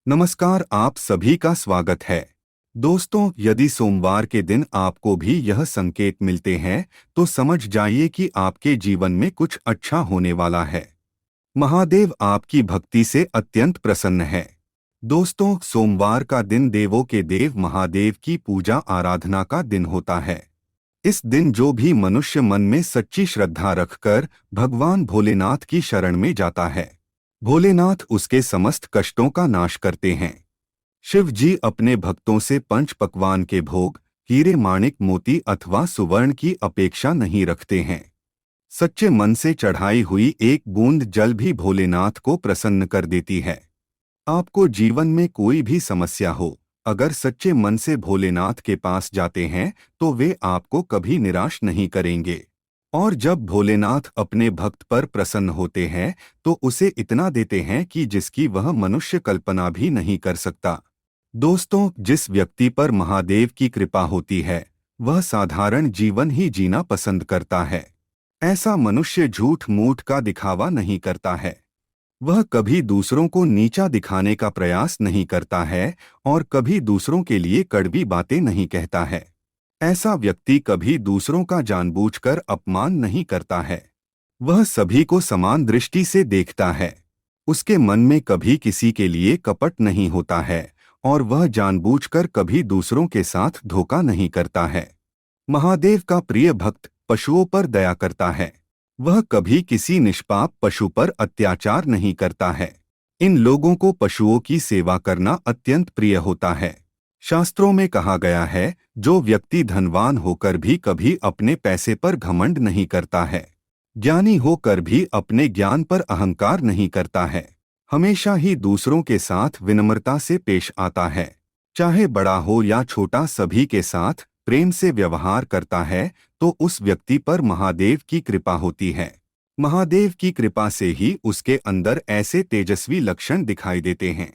नमस्कार, आप सभी का स्वागत है। दोस्तों, यदि सोमवार के दिन आपको भी यह संकेत मिलते हैं, तो समझ जाइए कि आपके जीवन में कुछ अच्छा होने वाला है। महादेव आपकी भक्ति से अत्यंत प्रसन्न है। दोस्तों, सोमवार का दिन देवों के देव महादेव की पूजा आराधना का दिन होता है। इस दिन जो भी मनुष्य मन में सच्ची श्रद्धा रखकर भगवान भोलेनाथ की शरण में जाता है, भोलेनाथ उसके समस्त कष्टों का नाश करते हैं। शिव जी अपने भक्तों से पंच पकवान के भोग, हीरे माणिक मोती अथवा सुवर्ण की अपेक्षा नहीं रखते हैं। सच्चे मन से चढ़ाई हुई एक बूंद जल भी भोलेनाथ को प्रसन्न कर देती है। आपको जीवन में कोई भी समस्या हो, अगर सच्चे मन से भोलेनाथ के पास जाते हैं तो वे आपको कभी निराश नहीं करेंगे। और जब भोलेनाथ अपने भक्त पर प्रसन्न होते हैं तो उसे इतना देते हैं कि जिसकी वह मनुष्य कल्पना भी नहीं कर सकता। दोस्तों, जिस व्यक्ति पर महादेव की कृपा होती है, वह साधारण जीवन ही जीना पसंद करता है। ऐसा मनुष्य झूठ मूठ का दिखावा नहीं करता है। वह कभी दूसरों को नीचा दिखाने का प्रयास नहीं करता है और कभी दूसरों के लिए कड़वी बातें नहीं कहता है। ऐसा व्यक्ति कभी दूसरों का जानबूझकर अपमान नहीं करता है। वह सभी को समान दृष्टि से देखता है। उसके मन में कभी किसी के लिए कपट नहीं होता है और वह जानबूझकर कभी दूसरों के साथ धोखा नहीं करता है। महादेव का प्रिय भक्त पशुओं पर दया करता है। वह कभी किसी निष्पाप पशु पर अत्याचार नहीं करता है। इन लोगों को पशुओं की सेवा करना अत्यंत प्रिय होता है। शास्त्रों में कहा गया है, जो व्यक्ति धनवान होकर भी कभी अपने पैसे पर घमंड नहीं करता है, ज्ञानी होकर भी अपने ज्ञान पर अहंकार नहीं करता है, हमेशा ही दूसरों के साथ विनम्रता से पेश आता है, चाहे बड़ा हो या छोटा सभी के साथ प्रेम से व्यवहार करता है, तो उस व्यक्ति पर महादेव की कृपा होती है। महादेव की कृपा से ही उसके अंदर ऐसे तेजस्वी लक्षण दिखाई देते हैं।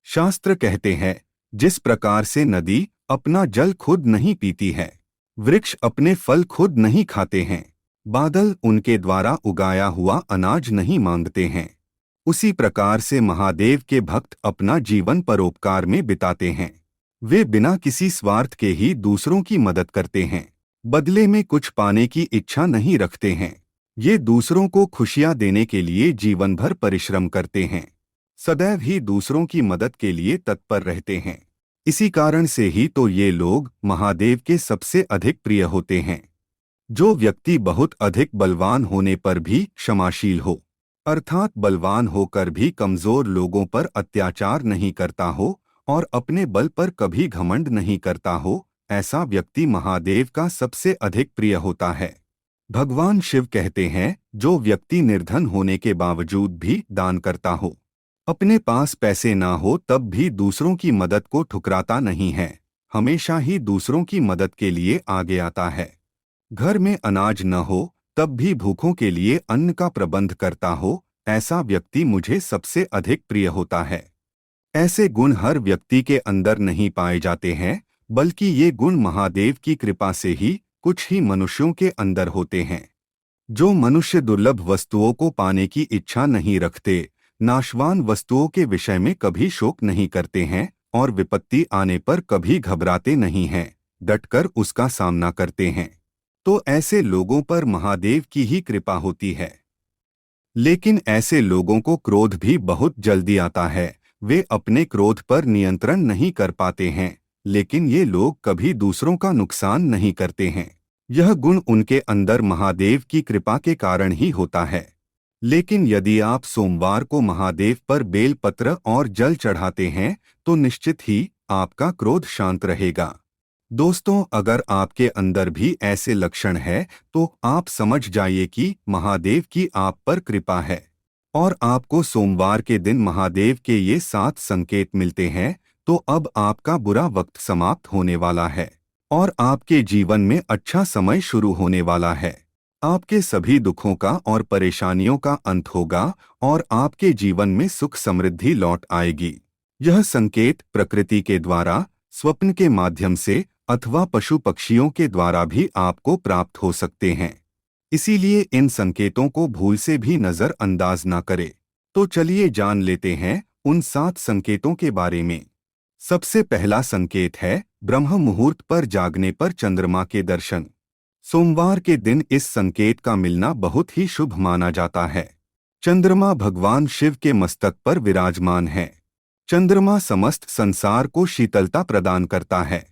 शास्त्र कहते हैं, जिस प्रकार से नदी अपना जल खुद नहीं पीती है, वृक्ष अपने फल खुद नहीं खाते हैं, बादल उनके द्वारा उगाया हुआ अनाज नहीं मांगते हैं, उसी प्रकार से महादेव के भक्त अपना जीवन परोपकार में बिताते हैं। वे बिना किसी स्वार्थ के ही दूसरों की मदद करते हैं, बदले में कुछ पाने की इच्छा नहीं रखते हैं। ये दूसरों को खुशियां देने के लिए जीवन भर परिश्रम करते हैं, सदैव ही दूसरों की मदद के लिए तत्पर रहते हैं। इसी कारण से ही तो ये लोग महादेव के सबसे अधिक प्रिय होते हैं। जो व्यक्ति बहुत अधिक बलवान होने पर भी क्षमाशील हो, अर्थात बलवान होकर भी कमजोर लोगों पर अत्याचार नहीं करता हो और अपने बल पर कभी घमंड नहीं करता हो, ऐसा व्यक्ति महादेव का सबसे अधिक प्रिय होता है। भगवान शिव कहते हैं, जो व्यक्ति निर्धन होने के बावजूद भी दान करता हो, अपने पास पैसे ना हो तब भी दूसरों की मदद को ठुकराता नहीं है, हमेशा ही दूसरों की मदद के लिए आगे आता है, घर में अनाज न हो तब भी भूखों के लिए अन्न का प्रबंध करता हो, ऐसा व्यक्ति मुझे सबसे अधिक प्रिय होता है। ऐसे गुण हर व्यक्ति के अंदर नहीं पाए जाते हैं, बल्कि ये गुण महादेव की कृपा से ही कुछ ही मनुष्यों के अंदर होते हैं। जो मनुष्य दुर्लभ वस्तुओं को पाने की इच्छा नहीं रखते, नाशवान वस्तुओं के विषय में कभी शोक नहीं करते हैं और विपत्ति आने पर कभी घबराते नहीं हैं, डटकर उसका सामना करते हैं, तो ऐसे लोगों पर महादेव की ही कृपा होती है। लेकिन ऐसे लोगों को क्रोध भी बहुत जल्दी आता है। वे अपने क्रोध पर नियंत्रण नहीं कर पाते हैं, लेकिन ये लोग कभी दूसरों का नुकसान नहीं करते हैं। यह गुण उनके अंदर महादेव की कृपा के कारण ही होता है। लेकिन यदि आप सोमवार को महादेव पर बेल पत्र और जल चढ़ाते हैं तो निश्चित ही आपका क्रोध शांत रहेगा। दोस्तों, अगर आपके अंदर भी ऐसे लक्षण है तो आप समझ जाइए कि महादेव की आप पर कृपा है और आपको सोमवार के दिन महादेव के ये 7 संकेत मिलते हैं, तो अब आपका बुरा वक्त समाप्त होने वाला है और आपके जीवन में अच्छा समय शुरू होने वाला है। आपके सभी दुखों का और परेशानियों का अंत होगा और आपके जीवन में सुख समृद्धि लौट आएगी। यह संकेत प्रकृति के द्वारा, स्वप्न के माध्यम से अथवा पशु पक्षियों के द्वारा भी आपको प्राप्त हो सकते हैं। इसीलिए इन संकेतों को भूल से भी नजरअंदाज न करें। तो चलिए जान लेते हैं उन 7 संकेतों के बारे में। सबसे पहला संकेत है ब्रह्म मुहूर्त पर जागने पर चंद्रमा के दर्शन। सोमवार के दिन इस संकेत का मिलना बहुत ही शुभ माना जाता है। चंद्रमा भगवान शिव के मस्तक पर विराजमान है। चंद्रमा समस्त संसार को शीतलता प्रदान करता है।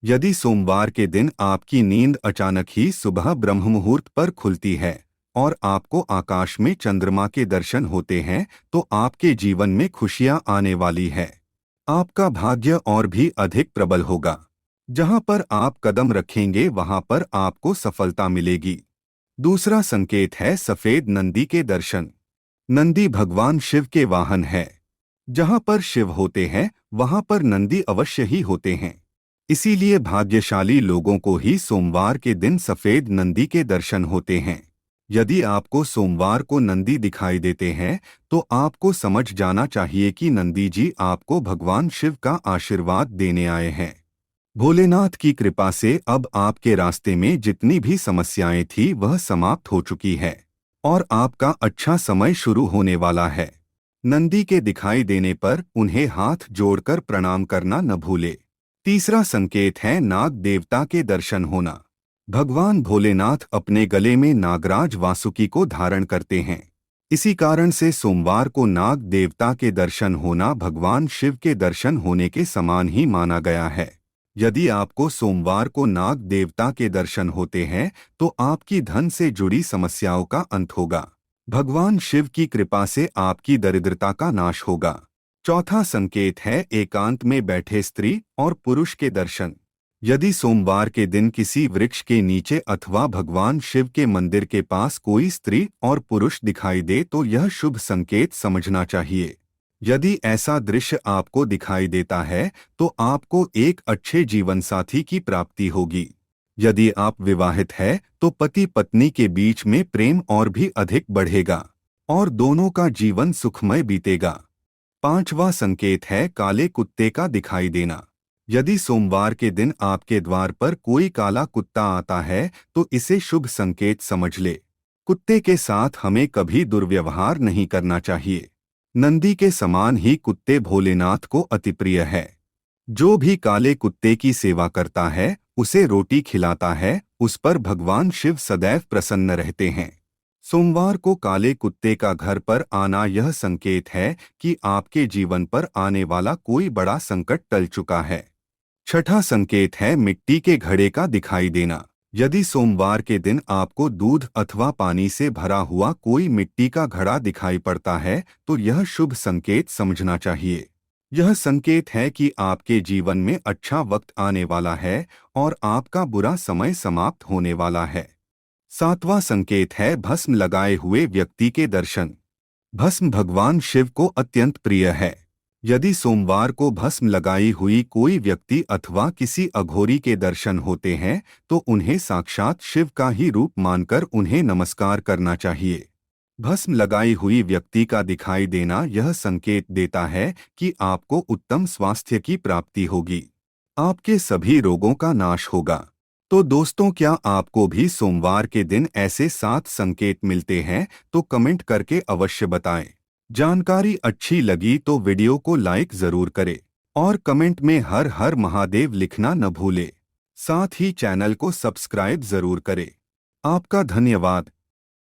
यदि सोमवार के दिन आपकी नींद अचानक ही सुबह ब्रह्म मुहूर्त पर खुलती है और आपको आकाश में चंद्रमा के दर्शन होते हैं, तो आपके जीवन में खुशियां आने वाली है। आपका भाग्य और भी अधिक प्रबल होगा। जहां पर आप कदम रखेंगे वहां पर आपको सफलता मिलेगी। दूसरा संकेत है सफेद नंदी के दर्शन। नंदी भगवान शिव के वाहन है। जहां पर शिव होते हैं वहां पर नंदी अवश्य ही होते हैं। इसीलिए भाग्यशाली लोगों को ही सोमवार के दिन सफेद नंदी के दर्शन होते हैं। यदि आपको सोमवार को नंदी दिखाई देते हैं तो आपको समझ जाना चाहिए कि नंदी जी आपको भगवान शिव का आशीर्वाद देने आए हैं। भोलेनाथ की कृपा से अब आपके रास्ते में जितनी भी समस्याएं थी वह समाप्त हो चुकी है और आपका अच्छा समय शुरू होने वाला है। नंदी के दिखाई देने पर उन्हें हाथ जोड़कर प्रणाम करना न भूले। तीसरा संकेत है नाग देवता के दर्शन होना। भगवान भोलेनाथ अपने गले में नागराज वासुकी को धारण करते हैं। इसी कारण से सोमवार को नाग देवता के दर्शन होना भगवान शिव के दर्शन होने के समान ही माना गया है। यदि आपको सोमवार को नाग देवता के दर्शन होते हैं तो आपकी धन से जुड़ी समस्याओं का अंत होगा। भगवान शिव की कृपा से आपकी दरिद्रता का नाश होगा। चौथा संकेत है एकांत में बैठे स्त्री और पुरुष के दर्शन। यदि सोमवार के दिन किसी वृक्ष के नीचे अथवा भगवान शिव के मंदिर के पास कोई स्त्री और पुरुष दिखाई दे तो यह शुभ संकेत समझना चाहिए। यदि ऐसा दृश्य आपको दिखाई देता है तो आपको एक अच्छे जीवन साथी की प्राप्ति होगी। यदि आप विवाहित हैं तो पति पत्नी के बीच में प्रेम और भी अधिक बढ़ेगा और दोनों का जीवन सुखमय बीतेगा। पांचवा संकेत है काले कुत्ते का दिखाई देना। यदि सोमवार के दिन आपके द्वार पर कोई काला कुत्ता आता है तो इसे शुभ संकेत समझ ले। कुत्ते के साथ हमें कभी दुर्व्यवहार नहीं करना चाहिए। नंदी के समान ही कुत्ते भोलेनाथ को अति प्रिय है। जो भी काले कुत्ते की सेवा करता है, उसे रोटी खिलाता है, उस पर भगवान शिव सदैव प्रसन्न रहते हैं। सोमवार को काले कुत्ते का घर पर आना यह संकेत है कि आपके जीवन पर आने वाला कोई बड़ा संकट टल चुका है। छठा संकेत है मिट्टी के घड़े का दिखाई देना। यदि सोमवार के दिन आपको दूध अथवा पानी से भरा हुआ कोई मिट्टी का घड़ा दिखाई पड़ता है तो यह शुभ संकेत समझना चाहिए। यह संकेत है कि आपके जीवन में अच्छा वक्त आने वाला है और आपका बुरा समय समाप्त होने वाला है। सातवां संकेत है भस्म लगाए हुए व्यक्ति के दर्शन। भस्म भगवान शिव को अत्यंत प्रिय है। यदि सोमवार को भस्म लगाई हुई कोई व्यक्ति अथवा किसी अघोरी के दर्शन होते हैं तो उन्हें साक्षात शिव का ही रूप मानकर उन्हें नमस्कार करना चाहिए। भस्म लगाई हुई व्यक्ति का दिखाई देना यह संकेत देता है कि आपको उत्तम स्वास्थ्य की प्राप्ति होगी। आपके सभी रोगों का नाश होगा। तो दोस्तों, क्या आपको भी सोमवार के दिन ऐसे 7 संकेत मिलते हैं? तो कमेंट करके अवश्य बताएं। जानकारी अच्छी लगी तो वीडियो को लाइक जरूर करें और कमेंट में हर हर महादेव लिखना न भूले। साथ ही चैनल को सब्सक्राइब जरूर करें। आपका धन्यवाद।